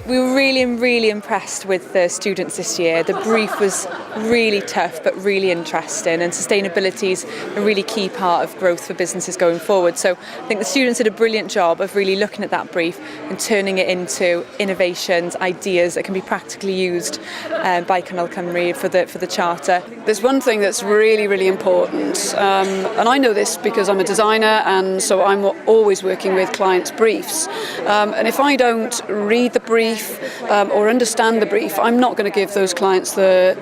We were really impressed with the students this year. The brief was really tough but really interesting, and sustainability is a really key part of growth for businesses going forward. So I think the students did a brilliant job of really looking at that brief and turning it into innovations, ideas that can be practically used by Cymru for the charter. There's one thing that's really important, and I know this because I'm a designer, and so I'm always working with clients' briefs. And if I don't read the brief or understand the brief, I'm not going to give those clients the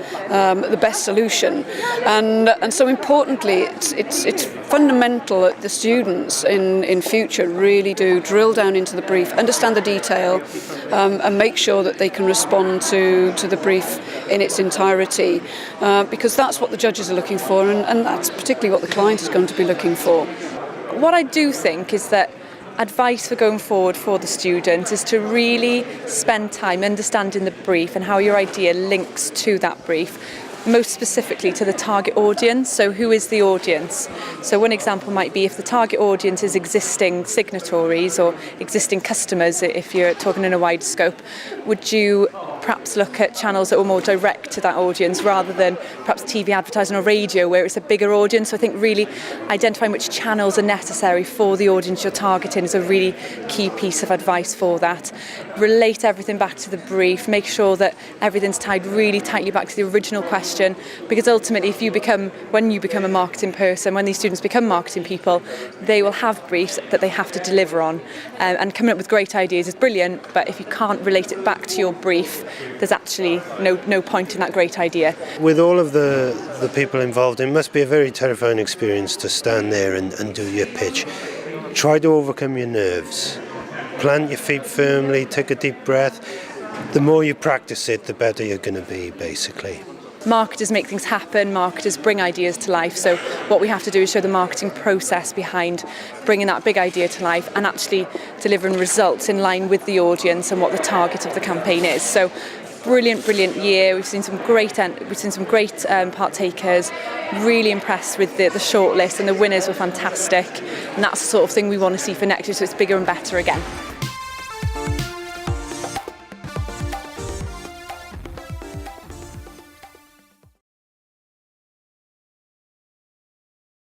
best solution. And so importantly, it's fundamental that the students in future really do drill down into the brief, understand the detail, and make sure that they can respond to the brief in its entirety, because that's what the judges are looking for, and that's particularly what the client is going to be looking for. What I do think is that advice for going forward for the students is to really spend time understanding the brief and how your idea links to that brief, most specifically to the target audience. So who is the audience? So one example might be if the target audience is existing signatories or existing customers, if you're talking in a wide scope, would you perhaps look at channels that are more direct to that audience rather than perhaps TV advertising or radio where it's a bigger audience? So I think really identifying which channels are necessary for the audience you're targeting is a really key piece of advice for that. Relate everything back to the brief, make sure that everything's tied really tightly back to the original question, because ultimately when you become a marketing person, when these students become marketing people, they will have briefs that they have to deliver on, and coming up with great ideas is brilliant, but if you can't relate it back to your brief, there's actually no point in that great idea. With all of the people involved, it must be a very terrifying experience to stand there and do your pitch. Try to overcome your nerves. Plant your feet firmly, take a deep breath. The more you practice it, the better you're going to be, basically. Marketers make things happen, marketers bring ideas to life, so what we have to do is show the marketing process behind bringing that big idea to life and actually delivering results in line with the audience and what the target of the campaign is. So brilliant year. We've seen some great partakers, really impressed with the shortlist, and the winners were fantastic, and that's the sort of thing we want to see for next year, so it's bigger and better again.